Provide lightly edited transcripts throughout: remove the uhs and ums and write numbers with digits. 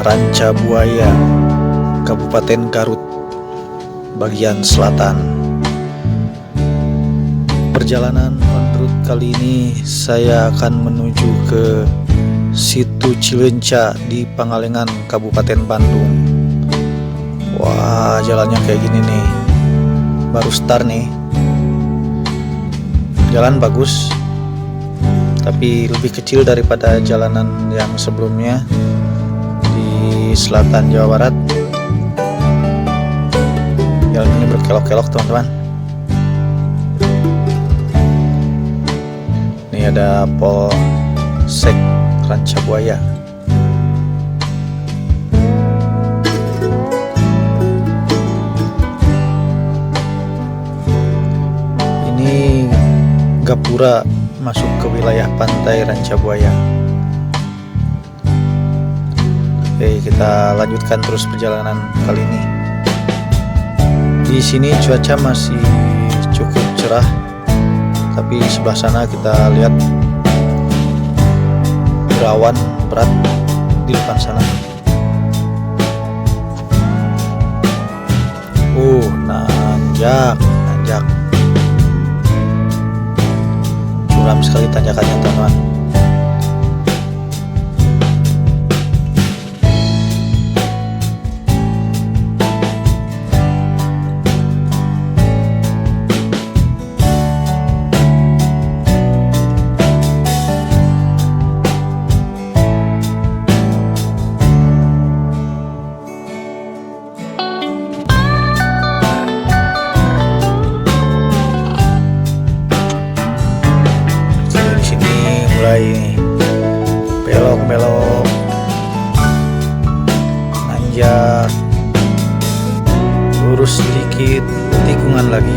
Rancabuaya, Kabupaten Garut, bagian selatan. Perjalanan on road kali ini saya akan menuju ke Situ Cileunca di Pangalengan, Kabupaten Bandung. Wah, jalannya kayak gini nih. Baru start nih. Jalan bagus, tapi lebih kecil daripada jalanan yang sebelumnya di selatan Jawa Barat. Jalan ini berkelok-kelok, teman-teman. Ini ada Polsek Rancabuaya. Ini Gapura masuk ke wilayah pantai Rancabuaya. Oke, kita lanjutkan terus perjalanan kali ini. Di sini cuaca masih cukup cerah, tapi sebelah sana kita lihat berawan berat di depan sana. Nanjak. Curam sekali tanjakannya, teman-teman. Mulai belok-belok, nanjak, lurus sedikit, tikungan lagi.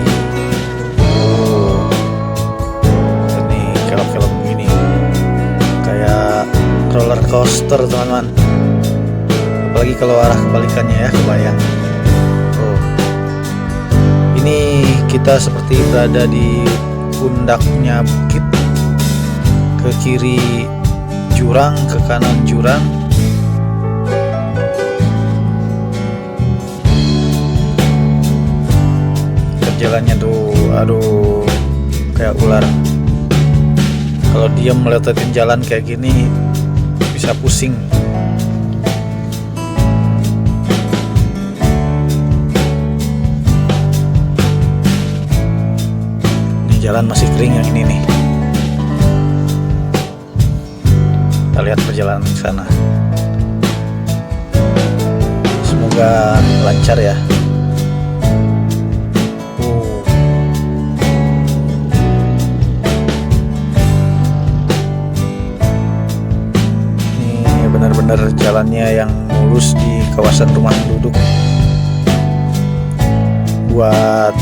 Ini kelok-kelok begini, kayak roller coaster, teman-teman. Apalagi kalau arah kebalikannya ya, kebayang. Ini kita seperti berada di pundaknya bukit. Ke kiri jurang, ke kanan jurang. Jalannya tuh, aduh, kayak ular. Kalau diam melewatin jalan kayak gini bisa pusing. Ini jalan masih kering yang ini nih. Kita lihat perjalanan ke sana. Semoga lancar ya. Ini benar-benar jalannya yang mulus di kawasan rumah penduduk. Buat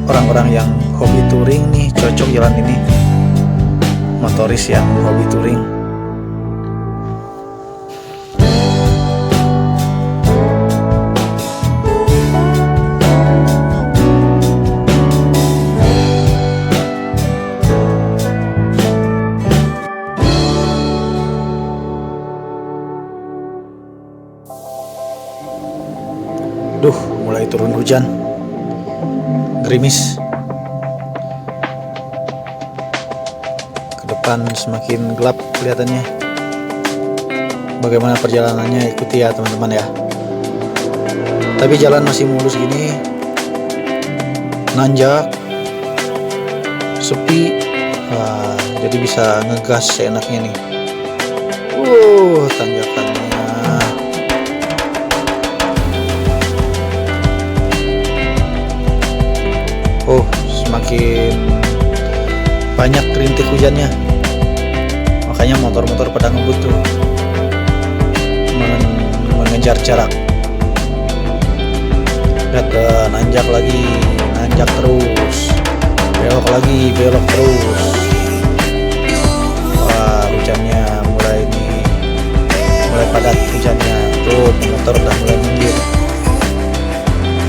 orang-orang yang hobi touring nih, cocok jalan ini. Motoris yang hobi touring. Mulai turun hujan, gerimis. Ke depan semakin gelap kelihatannya. Bagaimana perjalanannya, ikuti ya teman-teman ya. Tapi jalan masih mulus gini, nanjak, sepi. Jadi bisa ngegas seenaknya nih. Tanjakannya. Semakin banyak rintik hujannya, makanya motor-motor pada ngebut tuh, mengejar jarak. Lihat, nanjak lagi, nanjak terus, belok lagi, belok terus. Wah, hujannya mulai padat hujannya. Tuh, motor udah mulai minggir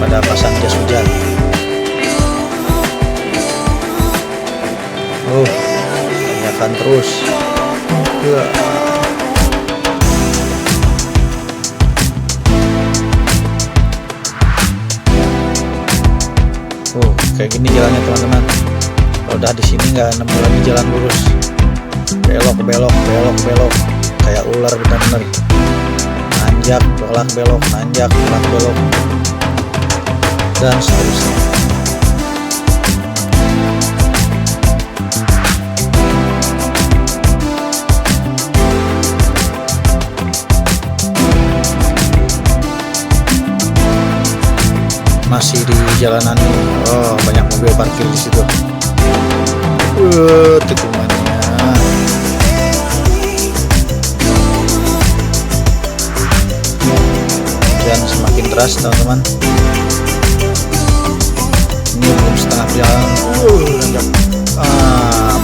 pada pasang jas hujan. Tanyakan terus. kayak gini jalannya teman-teman. Kalau udah di sini nggak nemu lagi jalan lurus, belok belok belok belok kayak ular benar-benar. Nanjak belok belok, nanjak belok belok, dan seterusnya. Masih di jalanan ini, oh banyak mobil parkir di situ. Tikungannya. Hujan semakin deras teman-teman. Ini belum setengah jalan.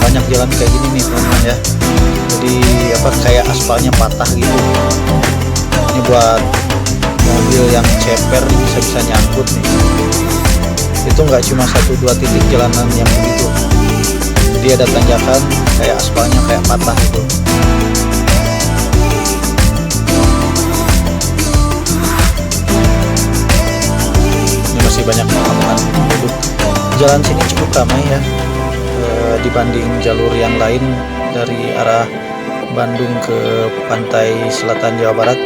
Banyak jalan kayak gini nih teman-teman ya. Jadi kayak aspalnya patah gitu. Ini buat mobil yang ceper bisa nyangkut nih. Itu nggak cuma 1-2 titik jalanan yang begitu, dia ada tanjakan kayak aspalnya kayak patah gitu. Ini masih banyak teman-teman penduduk. Jalan sini cukup ramai ya, dibanding jalur yang lain dari arah Bandung ke pantai selatan Jawa Barat.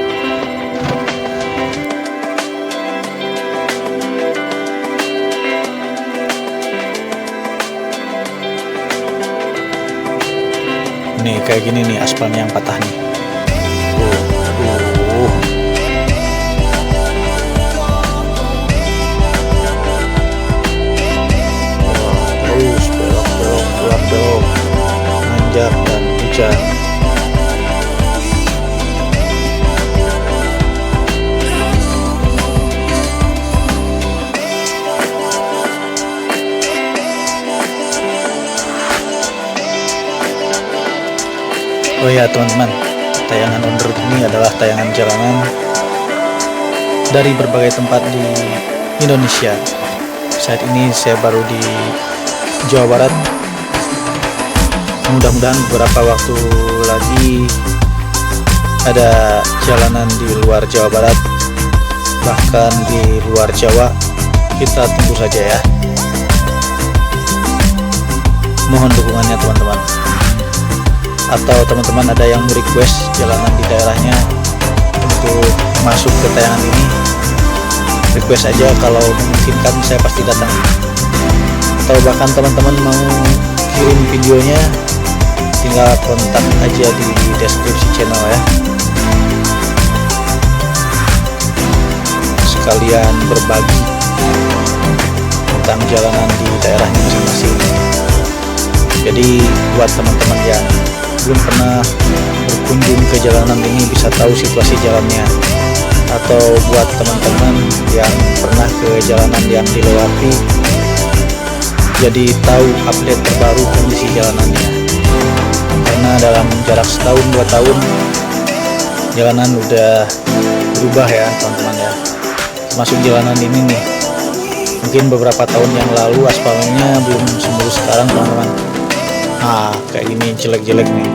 Nih kayak gini nih aspalnya yang patah nih. Terus belok belok belok belok, nanjak dan hujan. Oh ya teman-teman, tayangan on the road ini adalah tayangan jalanan dari berbagai tempat di Indonesia. Saat ini saya baru di Jawa Barat. Mudah-mudahan beberapa waktu lagi ada jalanan di luar Jawa Barat, bahkan di luar Jawa. Kita tunggu saja ya. Mohon dukungannya teman-teman. Atau teman-teman ada yang request jalanan di daerahnya untuk masuk ke tayangan ini, request aja, kalau memungkinkan saya pasti datang. Atau bahkan teman-teman mau kirim videonya, tinggal kontak aja di deskripsi channel ya. Sekalian berbagi tentang jalanan di daerahnya masing-masing. Jadi buat teman-teman yang belum pernah berkunjung ke jalanan ini bisa tahu situasi jalannya, atau buat teman-teman yang pernah ke jalanan yang dilewati jadi tahu update terbaru kondisi jalanannya. Karena dalam jarak setahun 2 tahun jalanan udah berubah ya teman-teman ya, termasuk jalanan ini nih. Mungkin beberapa tahun yang lalu aspalnya belum semulus sekarang teman-teman. Kayak gini jelek-jelek nih.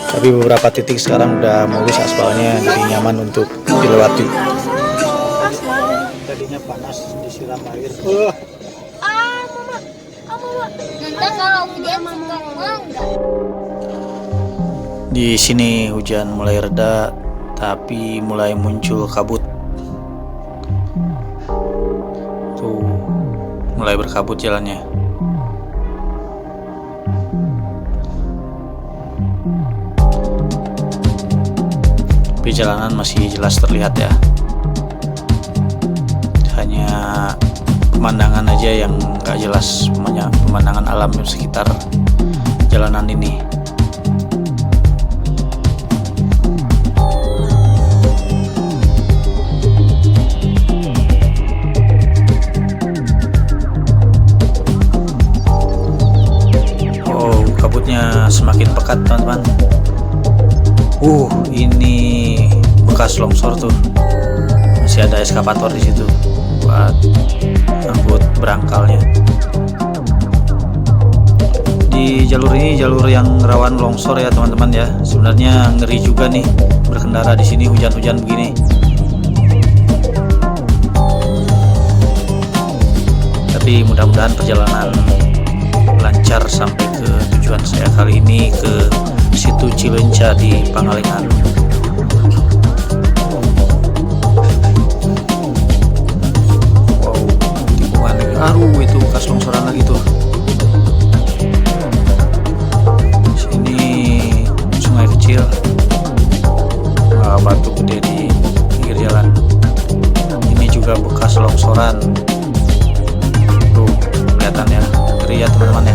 Tapi beberapa titik sekarang udah mulus aspalnya, jadi nyaman untuk dilewati. Tadinya panas disiram air. Di sini hujan mulai reda, tapi mulai muncul kabut. Tuh, mulai berkabut jalannya. Tapi jalanan masih jelas terlihat ya. Hanya pemandangan aja yang gak jelas, pemandangan alam sekitar jalanan ini. Oh, kabutnya semakin pekat teman-teman. Ini bekas longsor tuh. Masih ada eskavator di situ buat angkut berangkalnya. Di jalur ini jalur yang rawan longsor ya teman-teman ya. Sebenarnya ngeri juga nih berkendara di sini hujan-hujan begini. Tapi Jadi mudah-mudahan perjalanan lancar sampai ke tujuan saya kali ini, ke situ Cileunca di Pangalengan. Wow, tikungan aduh, itu bekas longsoran lagi tuh. Sini sungai kecil, batu gede di pinggir jalan. Ini juga bekas longsoran. Tuh kelihatan ya, ngeri ya teman-teman ya.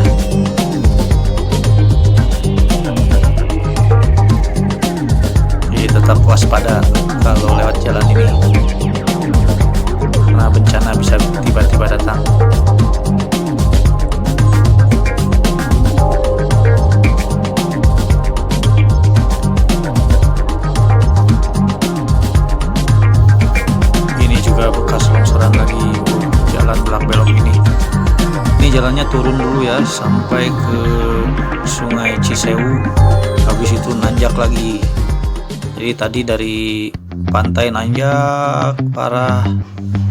Jadi tetap waspada kalau lewat jalan ini, karena bencana bisa tiba-tiba datang. Ini juga bekas longsoran lagi. Jalan belak-belok ini. Ini jalannya turun dulu ya sampai ke Sungai Cisewu, habis itu nanjak lagi. Jadi tadi dari pantai nanjak parah,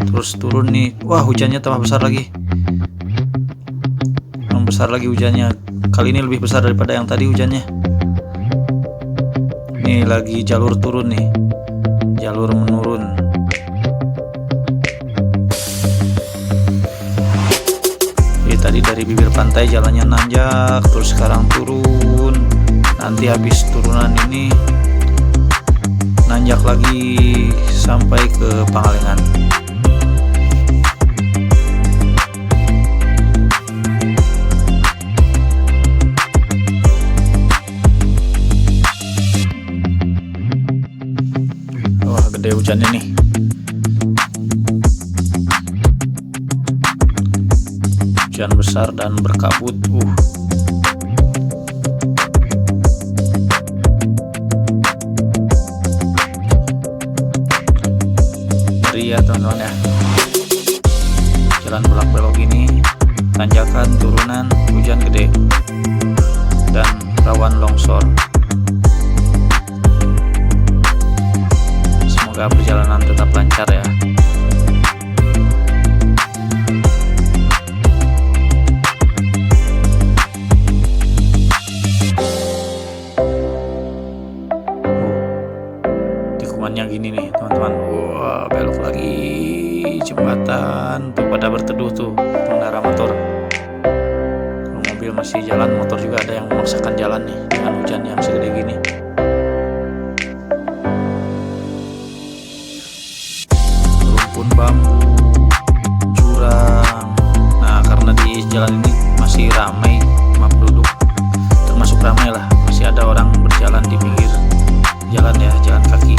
terus turun nih. Wah, hujannya tambah besar lagi. Tambah besar lagi hujannya. Kali ini lebih besar daripada yang tadi hujannya. Ini lagi jalur turun nih, jalur menurun. Tadi dari bibir pantai jalannya nanjak, terus sekarang turun. Nanti habis turunan ini nanjak lagi sampai ke Pangalengan. Wah, gede hujannya nih. Hujan besar dan berkabut. Ngeri ya teman-teman ya. Jalan belak-belok ini, tanjakan, turunan, hujan gede, dan rawan longsor. Semoga perjalanan tetap lancar ya. Tikungannya gini nih teman-teman. Wah, belok lagi jembatan tuh, pada berteduh tuh pengendara motor. Kalau mobil masih jalan, motor juga ada yang memaksakan jalan nih dengan hujan yang segede gini. Rumpun bambu, jurang. Nah, karena di jalan ini masih ramai sama penduduk, termasuk ramai lah, masih ada orang berjalan di pinggir jalan ya, jalan kaki.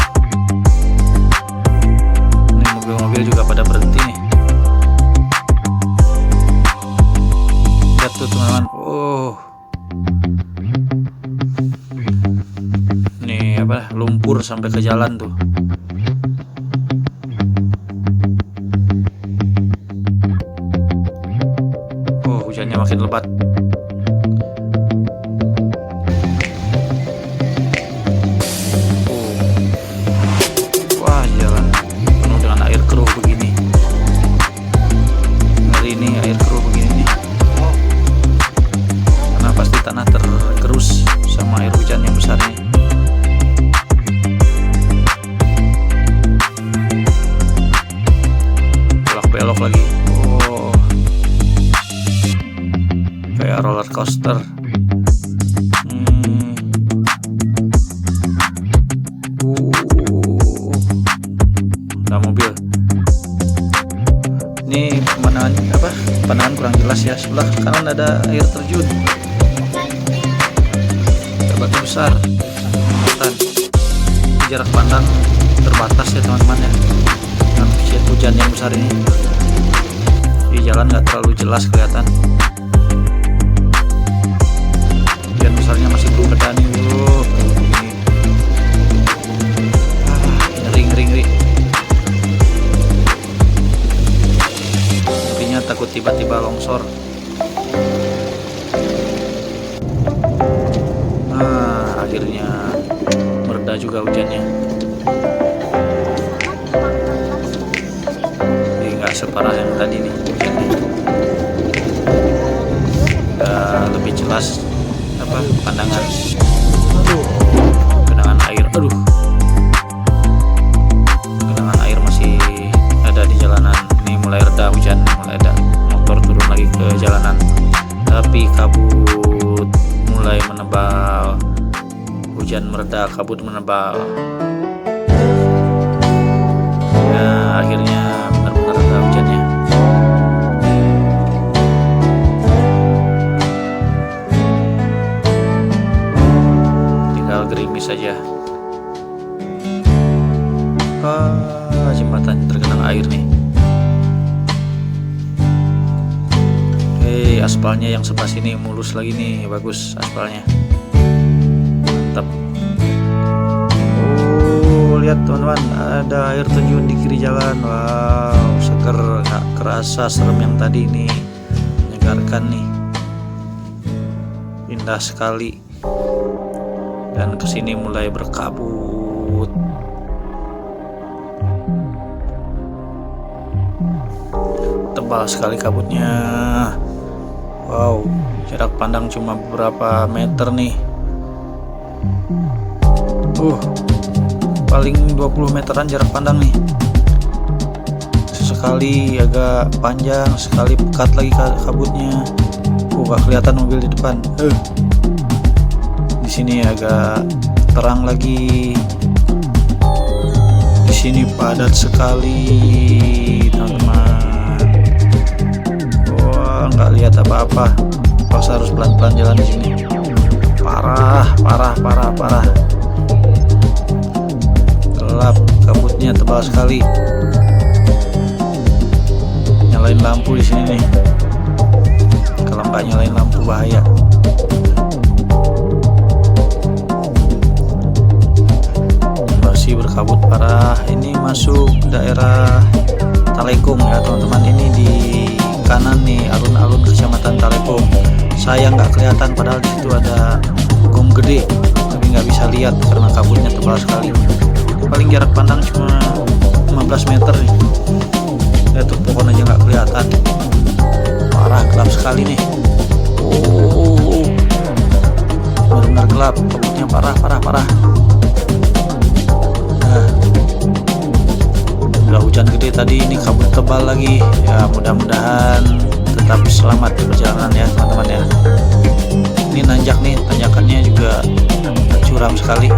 Ini mobil-mobil juga pada berhenti nih. Lihat tuh teman-teman. Nih apa, lumpur sampai ke jalan tuh. Hujannya makin lebat. Tanah tergerus sama air hujan yang besar ini. Belok-belok lagi. Kayak roller coaster. Ada mobil. Ini pemandangan kurang jelas ya. Sebelah kanan ada air terjun. Batu besar, jarak pandang terbatas ya teman-teman ya, dengan hujan yang besar ini. Di jalan nggak terlalu jelas kelihatan. Hujan besarnya masih belum reda nih. Ngeri. Ngerinya takut tiba-tiba longsor. Akhirnya mereda juga hujannya. Jadi nggak separah yang tadi nih hujannya. pandangan. Aduh, genangan air. Aduh, genangan air masih ada di jalanan. Ini mulai reda hujan, mulai ada motor turun lagi ke jalanan. Tapi kabut mulai menebal. Hujan mereda, kabut menebal. Ya, akhirnya benar-benar reda hujannya. Tinggal gerimis saja. Jembatan tergenang air nih. Aspalnya yang sebelah sini mulus lagi nih, bagus aspalnya. Mantap. Oh, lihat teman-teman, ada air terjun di kiri jalan. Wow, seger, gak kerasa serem yang tadi nih. Menyegarkan nih. Indah sekali. Dan kesini mulai berkabut. Tebal sekali kabutnya. Wow, jarak pandang cuma beberapa meter nih. Paling 20 meteran jarak pandang nih. Sekali agak panjang, sekali pekat lagi kabutnya. Gak kelihatan mobil di depan. Di sini agak terang lagi. Di sini padat sekali, teman-teman. Nggak lihat apa-apa, pas harus pelan-pelan jalan di sini. Parah. Gelap, kabutnya tebal sekali. Nyalain lampu di sini nih. Kalau nggak nyalain lampu bahaya. Masih berkabut parah. Ini masuk daerah Talekung ya teman-teman. Ini di kanan nih, alun-alun kecamatan Talekung. Saya nggak kelihatan padahal di situ ada gong gede, tapi nggak bisa lihat karena kabutnya tebal sekali. Paling jarak pandang cuma 15 meter nih. Lihat tuh, pohon aja nggak kelihatan. Parah, gelap sekali nih. Benar-benar gelap, kabutnya parah. Udah hujan gede tadi, ini kabut tebal lagi. Ya, mudah-mudahan tetap selamat di perjalanan ya teman-teman ya. Ini nanjak nih, tanjakannya juga curam sekali.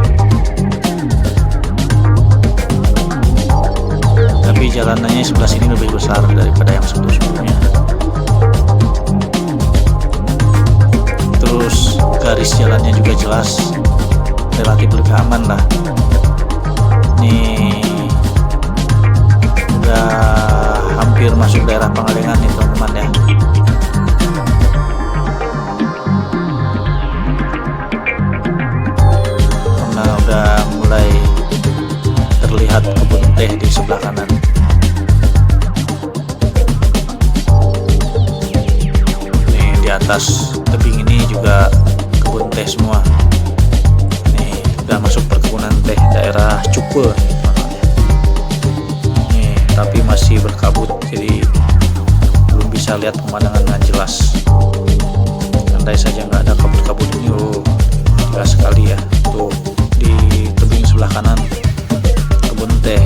Tapi jalanannya sebelah sini lebih besar daripada yang sebelumnya. Terus garis jalannya juga jelas, relatif lebih aman lah. Nih udah hampir masuk daerah Pangalengan nih teman-teman ya. Karena udah mulai terlihat kebun teh di sebelah kanan. Nih di atas tebing ini juga kebun teh semua. Nih udah masuk perkebunan teh daerah Cupe. Tapi masih berkabut, jadi belum bisa lihat pemandangan dengan jelas. Andai saja nggak ada kabut-kabut ini, jelas sekali ya. Tuh di tebing sebelah kanan kebun teh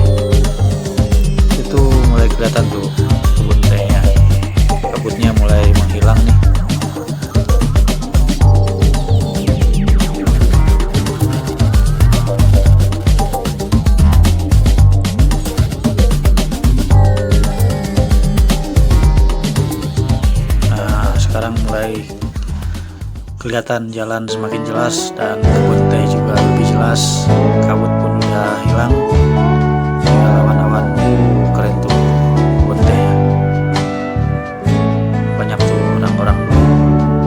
itu mulai kelihatan tuh kebun tehnya. Kabutnya mulai menghilang nih. Sekarang mulai kelihatan jalan semakin jelas dan kebun teh juga lebih jelas. Kabut pun udah hilang. Ya, awan-awan keren tuh kebun teh. Banyak tuh orang-orang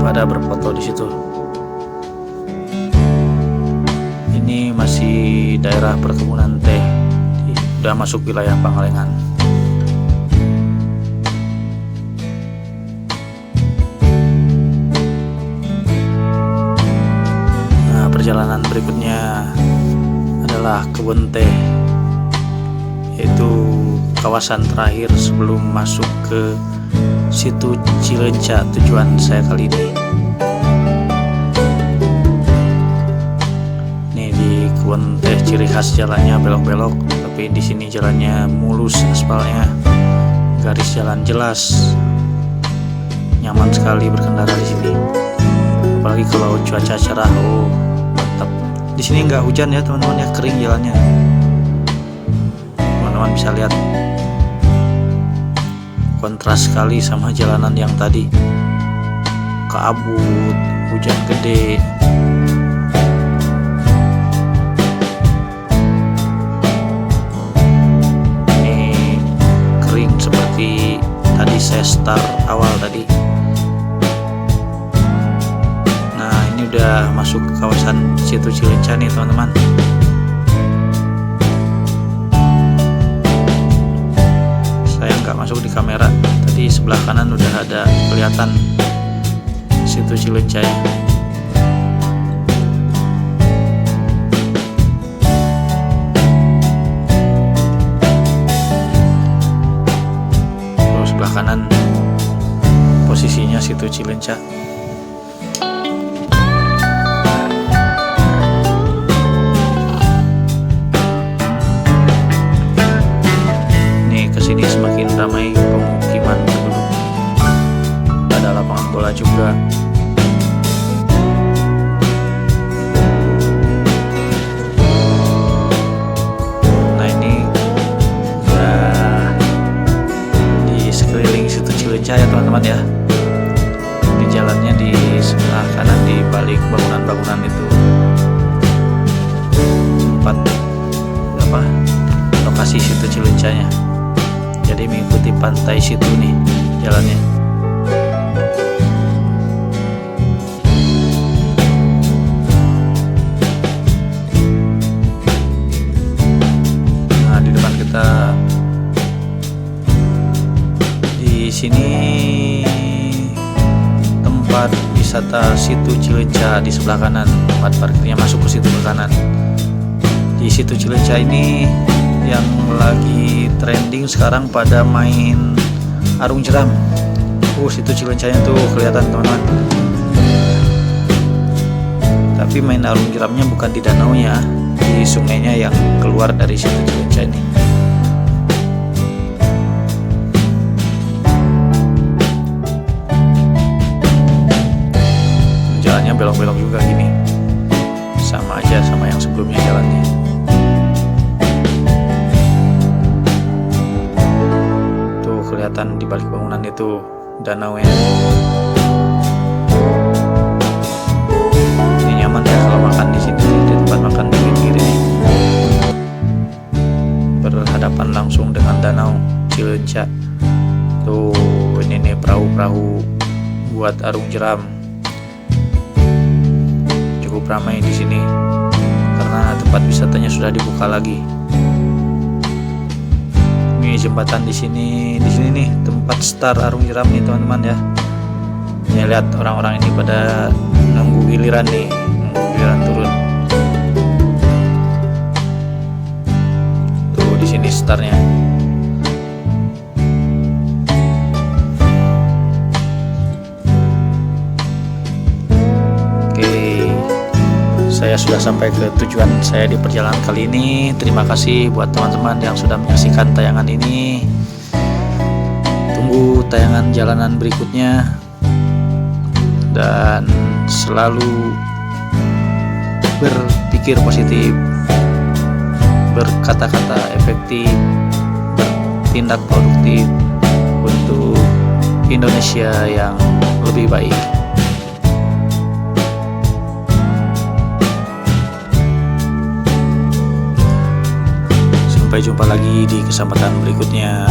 pada berfoto di situ. Ini masih daerah perkebunan teh. Udah masuk wilayah Pangalengan. Perjalanan berikutnya adalah kebun teh, yaitu kawasan terakhir sebelum masuk ke situ Cileunca tujuan saya kali ini. ciri khas jalannya belok-belok, tapi di sini jalannya mulus, aspalnya, garis jalan jelas, nyaman sekali berkendara di sini. Apalagi kalau cuaca cerah, oh mantap. Di sini nggak hujan ya teman-teman ya, kering jalannya. Teman-teman bisa lihat kontras sekali sama jalanan yang tadi, kabut, hujan gede. Ini kering seperti tadi saya start awal tadi. Nah, ini udah masuk ke kawasan Situ Cileunca nih teman-teman. Saya nggak masuk di kamera, tadi sebelah kanan udah ada kelihatan Situ Cileunca ya. Terus sebelah kanan posisinya Situ Cileunca. Nih kesini semakin ramai pemukiman penduduk. Ada lapangan bola juga. Nah ini ya di sekeliling Situ Cileunca ya teman-teman ya. Di jalannya di sebelah kanan di balik bangunan-bangunan itu tempat apa lokasi Situ Cileunca-nya. Jadi mengikuti pantai situ nih jalannya. Nah, di depan kita di sini tempat wisata Situ Cileunca, di sebelah kanan tempat parkirnya masuk ke situ ke kanan. Di Situ Cileunca ini yang lagi trending sekarang pada main arung jeram. Situ Cileunca-nya tuh kelihatan teman-teman. Tapi main arung jeramnya bukan di danaunya, di sungainya yang keluar dari Situ Cileunca ini. Jalannya belok-belok juga gini, sama aja sama yang sebelumnya jalannya. Kelihatan di balik bangunan itu danau ya. Ini nyaman ya kalau makan di sini, di tempat makan di pinggir ini. Berhadapan langsung dengan danau Cileunca. Tuh, ini nih perahu-perahu buat arung jeram. Cukup ramai di sini karena tempat wisatanya sudah dibuka lagi. Jembatan di sini nih tempat start arung jeram nih teman-teman ya. Ya lihat orang-orang ini pada nunggu giliran nih, nunggu giliran turun. Tuh di sini startnya. Saya sudah sampai ke tujuan saya di perjalanan kali ini. Terima kasih buat teman-teman yang sudah menyaksikan tayangan ini. Tunggu tayangan jalanan berikutnya. Dan selalu berpikir positif, berkata-kata efektif, bertindak produktif untuk Indonesia yang lebih baik. Sampai jumpa lagi di kesempatan berikutnya.